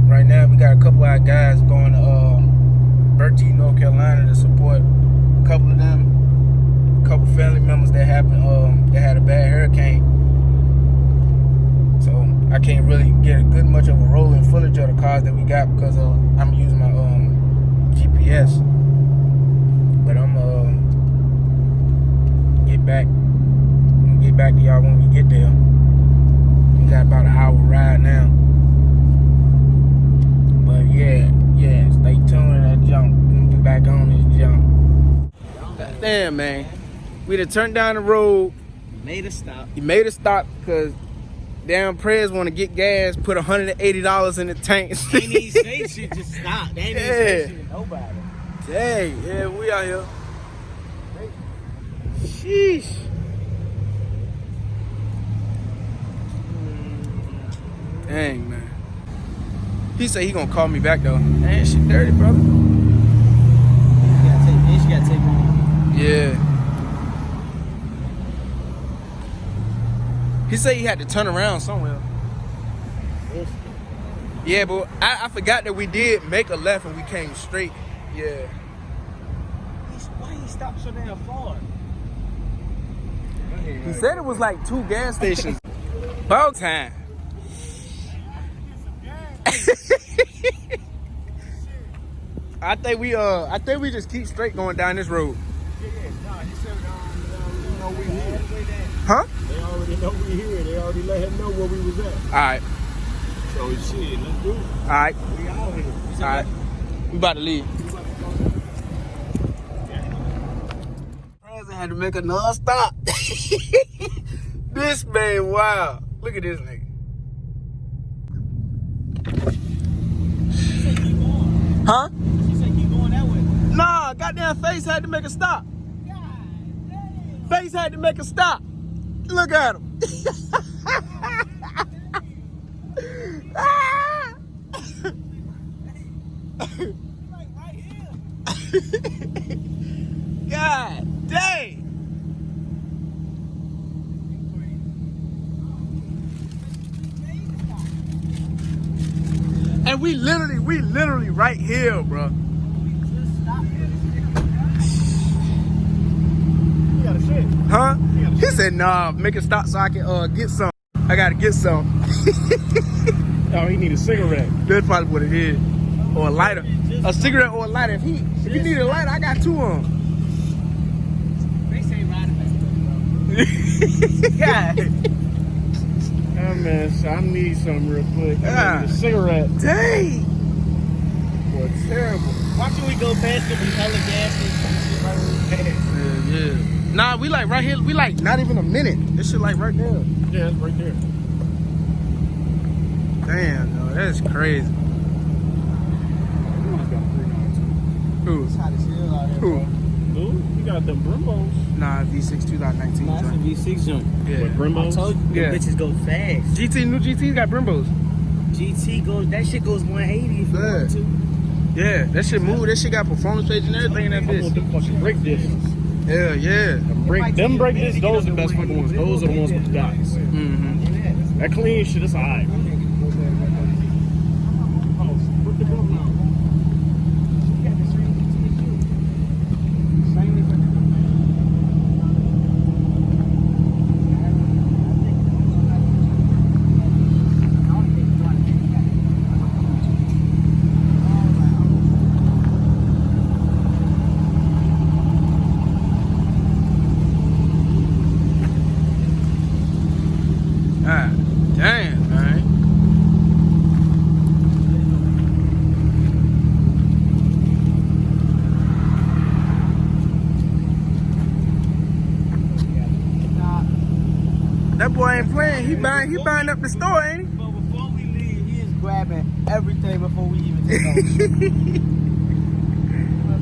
Right now we got a couple of our guys going to Bertie, North Carolina to support a couple of them, a couple family members that happened that had a bad hurricane. So I can't really get a good much of a rolling footage of the cars that we got because I'm using my GPS. But I'm get back to y'all when we get there. We got about an hour ride now. But yeah, stay tuned to that jump. We'll be back on this jump. Damn, man. We done turned down the road. You made a stop because damn Prez want to get gas, put $180 in the tank. They ain't even say shit, just stop. They ain't even say shit to nobody. Dang, yeah, we out here. Sheesh. Dang, man. He said he gonna call me back though. Man, shit dirty, brother. She gotta take one. Yeah. He said he had to turn around somewhere. Yeah, but I forgot that we did make a left and we came straight. Yeah. Why he stopped so damn far? He said it was like 2 gas stations. About time. I think we just keep straight going down this road. Yeah, nah, he said they know we here. Huh? They already know we here. They already let him know where we was at. Alright. So shit, let's do it. Alright. We out here. Alright. We about to leave. President had to make another stop. This man, wow. Look at this nigga. Huh? She said keep going that way. Nah, goddamn Face had to make a stop. Face had to make a stop. Look at him. Like right here. God dang. And we literally right here, bro. You got a shit. Huh? He said, nah, make a stop so I can get some. I gotta get some. Oh, he need a cigarette. That's probably what it is. Or a lighter. A cigarette or a lighter. If you need a lighter, I got 2 on. They say ride it Yeah. Oh man, so I need something real quick. I Yeah. need a cigarette. Dang. Boy, terrible. Why should we go past it with hella gas stations right where we passed? Yeah. Nah, we like right here. We like not even a minute. This shit like right there. Yeah, it's right there. Damn, no, that's crazy. Who? It's hot as hell out here, Who? bro. Dude, you got them Brimbos. Nah, V6 2019. Nah, it's a joint. V6 jump. Yeah. With Brimbos? I told you, Yeah. the bitches go fast. New GT's got Brimbos. GT goes, that shit goes 180 if you Yeah. want to. Yeah, that shit move. That shit got performance page and everything in that I want bitch. them fucking brake discs. Hell yeah. Them brake discs, those are the best fucking ones. Those are the ones with the dots. Mm-hmm. That clean shit is alright. Ah, damn, man. That boy ain't playing. He buying up the store, ain't he? But before we leave, he is grabbing everything before we even take off.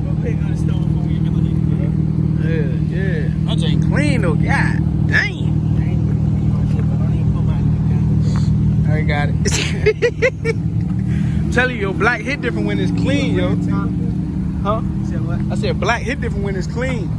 Go pick up the store before we even leave. Yeah. My ain't clean though. God damn. I ain't got it. Tell you, your black hit different when it's clean, yo. Huh? You said what? I said black hit different when it's clean.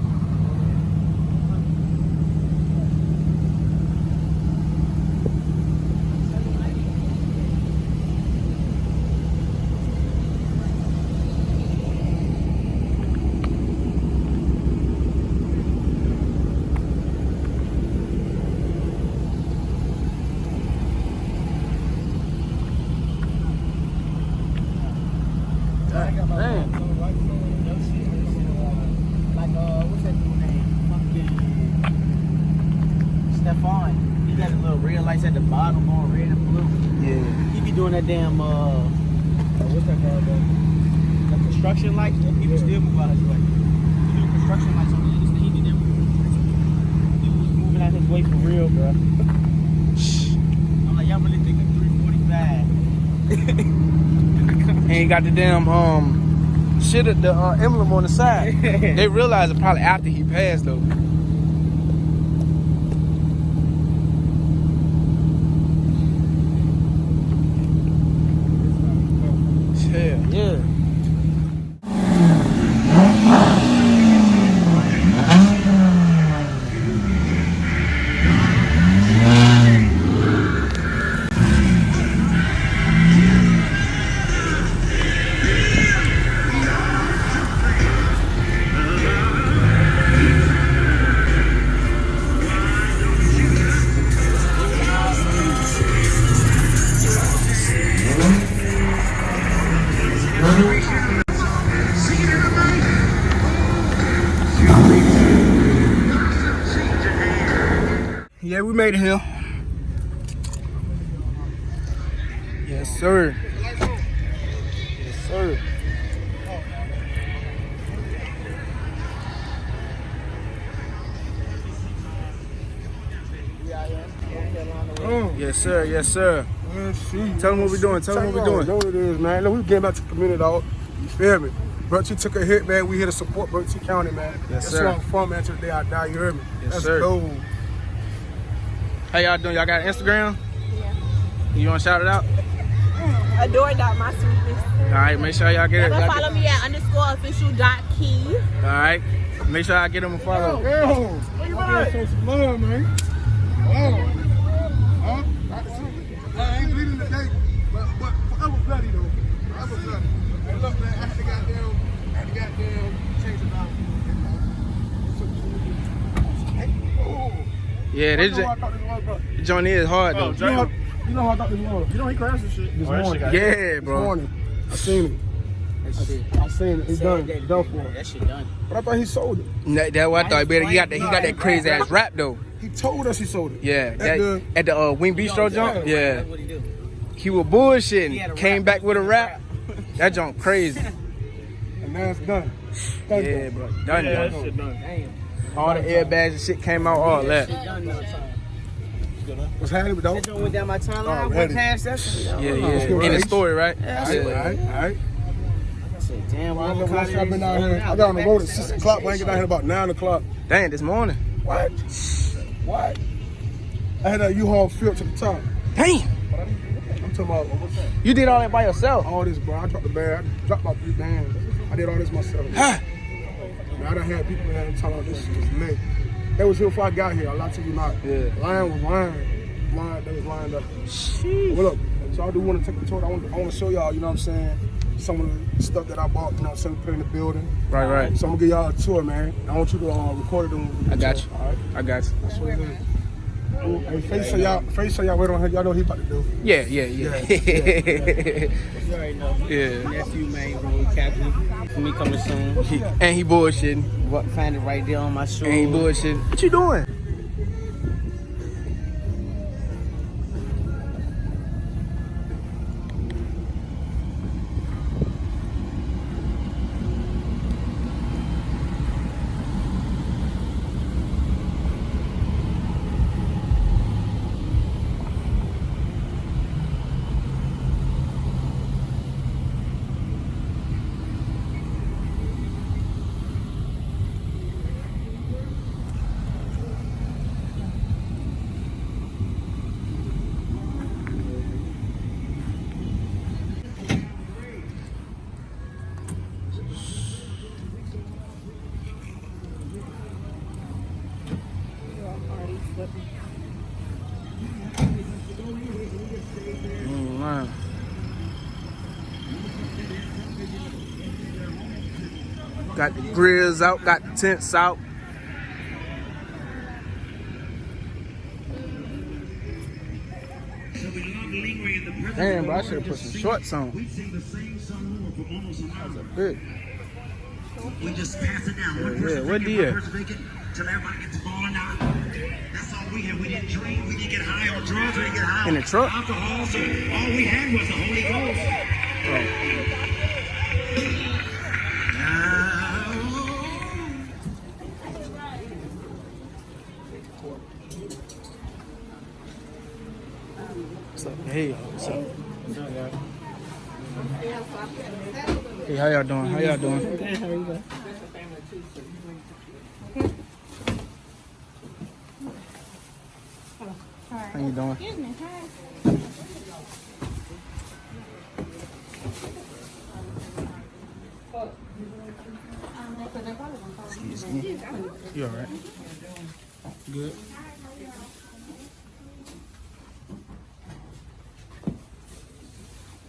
lights at the bottom on red and blue. Yeah. He be doing that damn what's that called? The construction lights. People still move out his way. He do construction lights on the interstate. He did them. He was moving out his way for real, bro. I'm like, y'all really thinking 345? Ain't got the damn shit at the emblem on the side. They realized it probably after he passed though. Yeah. Yeah, we made it here. Yes, sir. Yes, sir. Yes, sir. Yes, sir. Tell them what we're doing. Tell them what we're doing. Know what it is, man. Look, we getting back to the community, dog. You feel me? Bertie took a hit, man. We here to support Bertie County, man. Yes, sir. That's where I'm from, man. Till the day I die, you heard me? Yes, Let's sir. go. How y'all doing? Y'all got Instagram? Yeah. You want to shout it out? Adore.mysweetness. All right, make sure y'all get it. Y'all follow me at _official.key. All right, make sure I get them a follow. Yo, where you at? Show some love, man. Oh. Huh? I ain't bleeding today, but forever bloody though. Forever bloody. Hey, look, man, I had to goddamn change it out. Yeah, this joint is hard though. You know how I thought this was? You know he crashed this shit this morning. Yeah, bro. This morning. I seen it. I seen it. It's done. It's done for. That shit done. But I thought he sold it. That's what I thought. But he got that crazy ass rap though. He told us he sold it. Yeah, at the Wing Bistro jump. Yeah, That's what he do. he was bullshitting. Came back with a rap. That jump crazy. And now it's done. Yeah, bro. Done. That shit done. Damn. All the airbags and shit came out. All that. Shit done no time. What's happening, though? That joint went down my timeline. I Already. went past that shit. Yeah. In the story, right? Yeah, All right. I said, damn, Well, I what know when I've been down here. I got on the road at 6 o'clock. When I get down here about 9 o'clock. Dang, this morning. What? What? I had that U-Haul filled to the top. Damn. I'm talking about You did all that by yourself. all this, bro. I dropped the bag. I dropped about 3 bands. I did all this myself. Huh. Man, I done had people that talking about this shit was lit. They was here before I got here. I lied to you not. Yeah. Line was lying. They was lined up. Well, look, so I do want to take the tour. I want to show y'all, you know what I'm saying, some of the stuff that I bought, you know what I'm saying, put in the building. Right. So I'm going to give y'all a tour, man. I want you to record it on I got you. All right? I got you. That's what it is. Hey, face so y'all wait on him. Y'all know what he about to do. Yeah. You already know. Yeah. Nephew, man, road captain. For me coming soon. And he bullshitting. Find it right there on my shoe. And he bullshitting. What you doing? Man. Got the grills out, got the tents out. Damn, bro, I should have put some shorts on. That's a bit. We just pass it down. Yeah, what do you? till everybody gets balling out. That's all we had. We didn't drink. We didn't get high on drugs. We didn't get high In the truck? on alcohol. So all we had was the Holy Ghost. What's up? Hey, what's up? Hey, how y'all doing? How y'all doing? Hey, how you doing? How you doing? Excuse me. You all right? Good.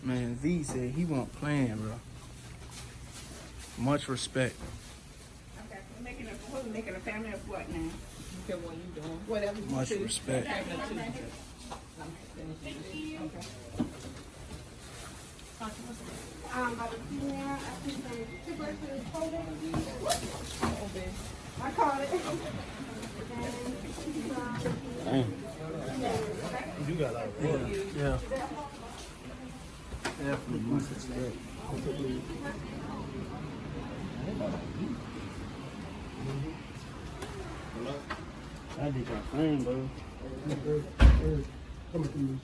Man, V said he wasn't playing, bro. Much respect. Okay, we're making a family of what now? Okay, what you doing? Whatever you Much choose. respect. I caught it. Damn. You got a lot of fun. Yeah. Definitely much respect. I did your thing, bro. Come through.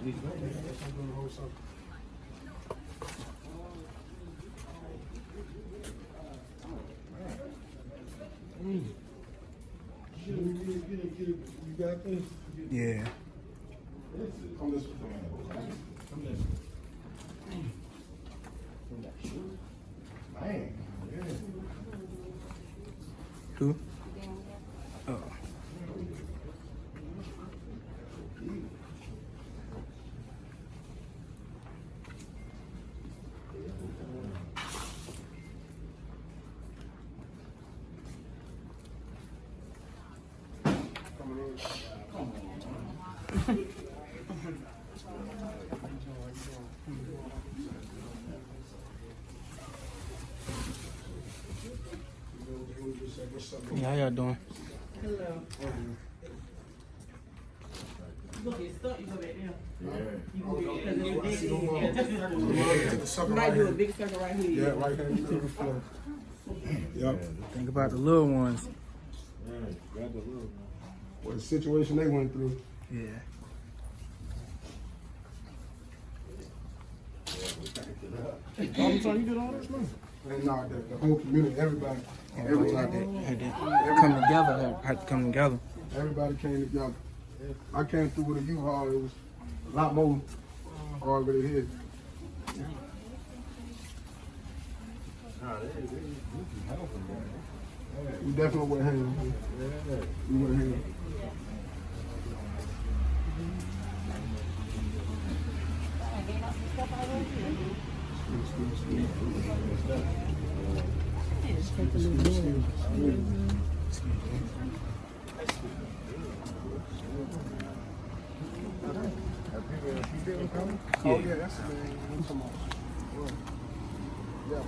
You got this? Yeah. Come this way. Man, yeah. Who? Oh. Hey, how y'all doing? Hello. You gonna get stuck, you go back there. You gonna You might do a big circle right here. Yeah, right hand to the floor. Yep. Think about the little ones. What the situation they went through. Yeah. All the time you did all this, man? And no, the whole community, everybody. Everybody. Had to come together. Had to come together. Everybody came together. I came through with a U-Haul. It was a lot more already here. We definitely would have handled it. We would have handled it. Oh yeah, that's the man. Come on. Yeah.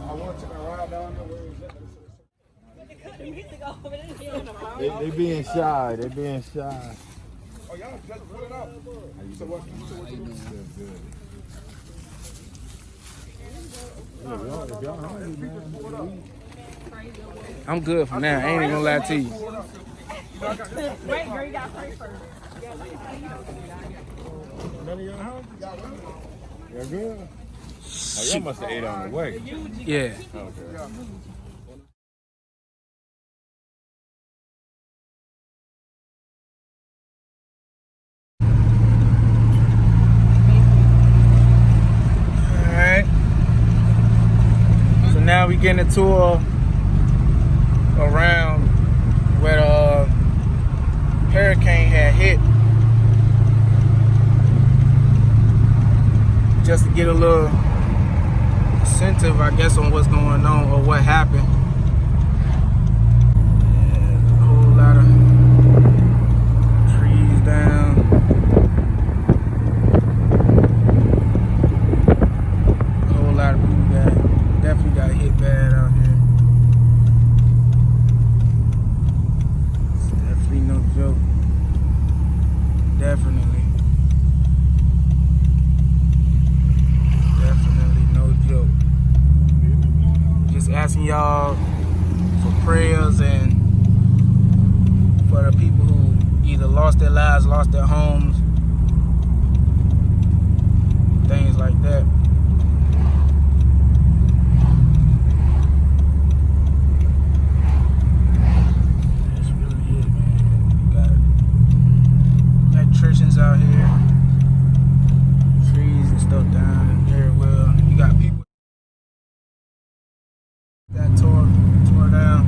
I want to ride down there. Where is that? They being shy. They being shy. Oh, y'all just put it up. So what you doing? I'm good for now. I ain't even gonna lie to you. Wait, girl, you gotta pray first. None of y'all hungry? You're good? Oh, y'all must have ate on the way. Yeah. Okay. Alright. So now we getting a tour around where the hurricane had hit. Just to get a little incentive, I guess, on what's going on or what happened. A whole lot of trees down. y'all for prayers and for the people who either lost their lives, lost their homes, things like that. That's really it, man. Got electricians out here, trees and stuff down there. Well, you got people that tore down.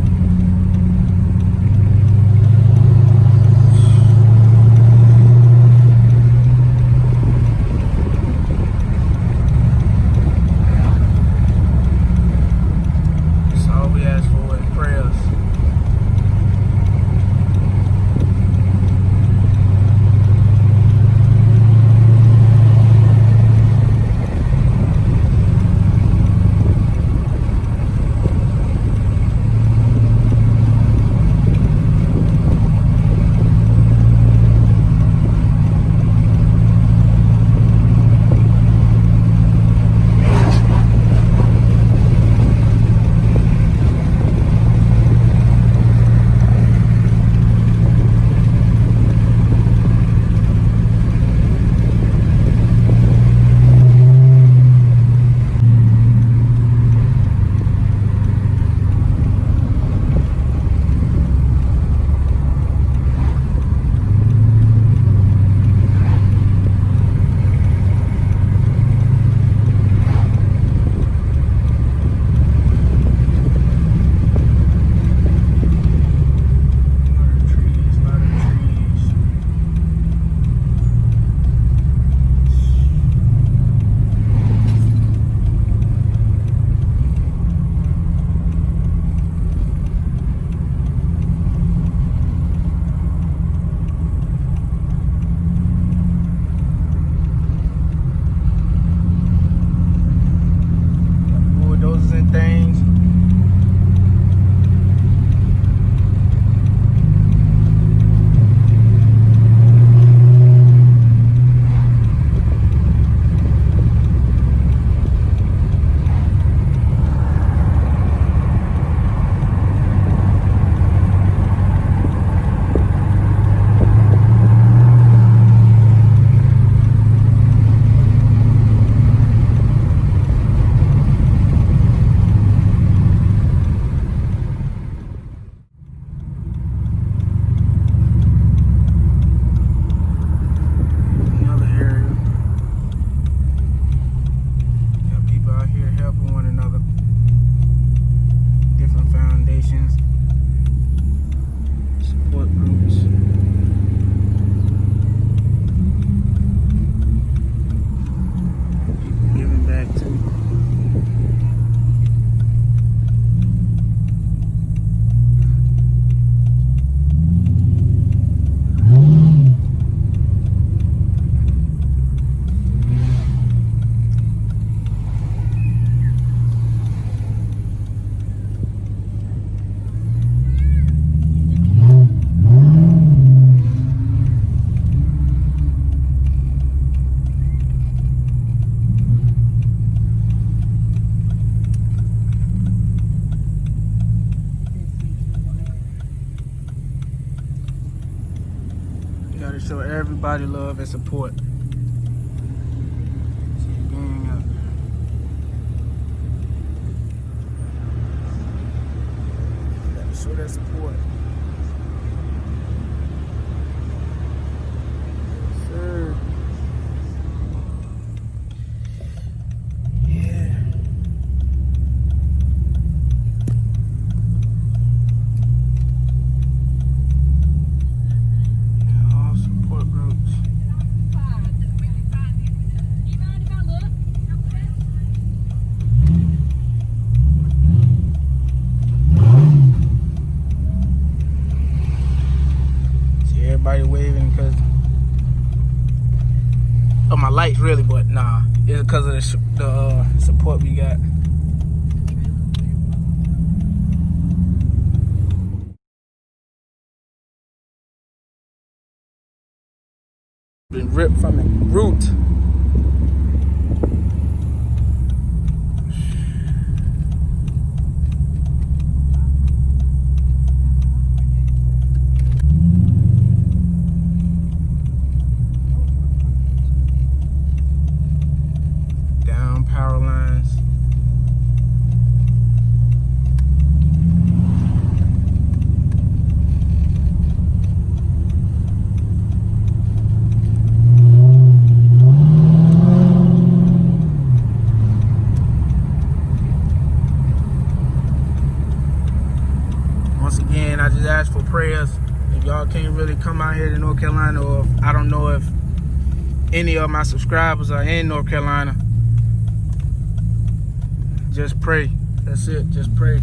Gotta show everybody love and support. Gotta show that support. Yes, sir. Yeah. All support groups. See everybody waving because of my lights, really, but nah, it's because of the support we got. Been ripped from the root. here to North Carolina, or if, I don't know if any of my subscribers are in North Carolina, just pray. That's it. Just pray.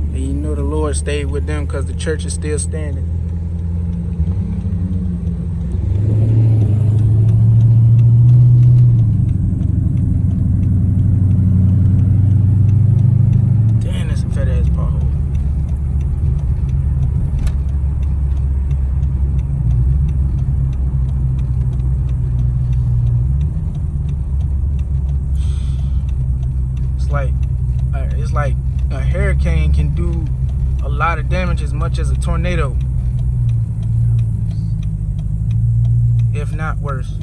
And you know the Lord stayed with them because the church is still standing. It's like a hurricane can do a lot of damage as much as a tornado, if not worse.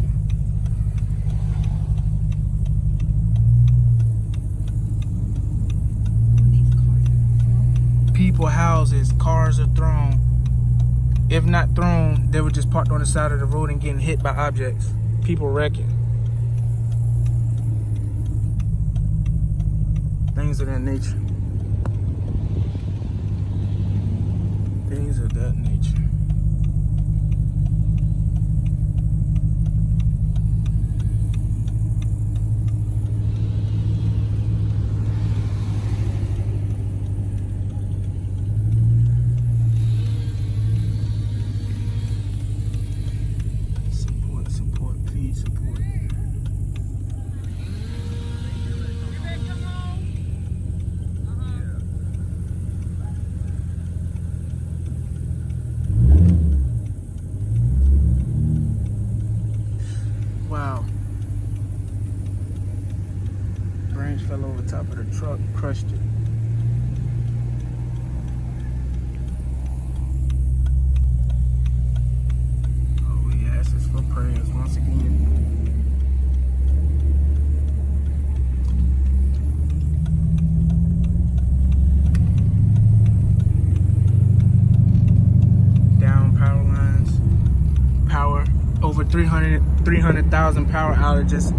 People, houses, cars are thrown. If not thrown, they were just parked on the side of the road and getting hit by objects. People wrecking. Things of that nature. Things of that nature. Support, please support. Wow. Branch fell over top of the truck, crushed it. Oh, he asks for prayers once again. Down power lines. Power. Over 300,000 power outages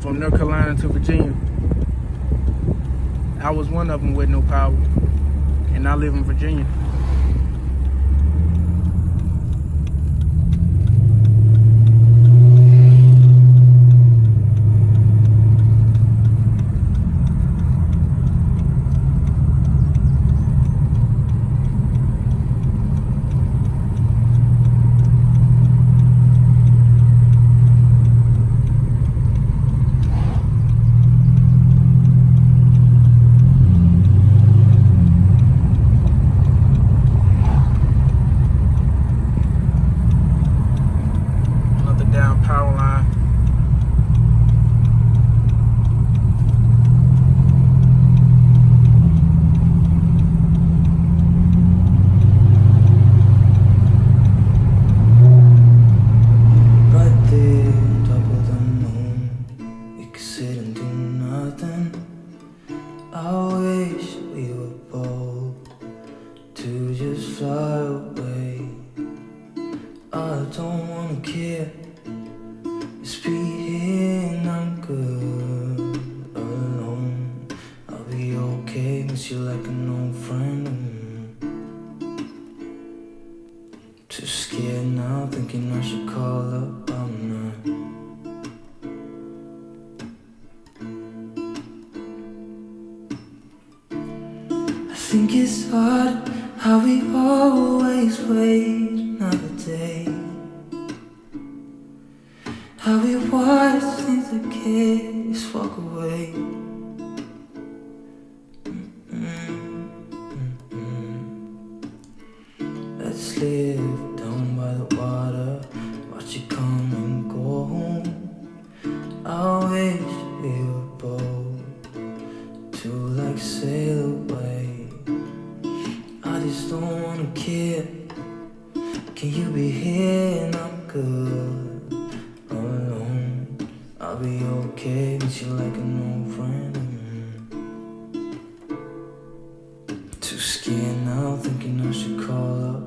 from North Carolina to Virginia. I was one of them with no power, and I live in Virginia. Down power line. Right there, top of the moon, we could sit and do nothing. I wish we were bold to just fly away. I don't wanna care. Just be here and I'm good alone. I'll be okay, miss you like an old friend. Too scared now, thinking I should call up all night. I think it's hard how we always wait another day. How we watch things that kids walk away. Let's live down by the water, watch it come and go home. I wish we were bold to like sail away. I just don't wanna care. Can you be here and I'm good alone? I'll be okay, miss you like an old friend. Too scared now, thinking I should call up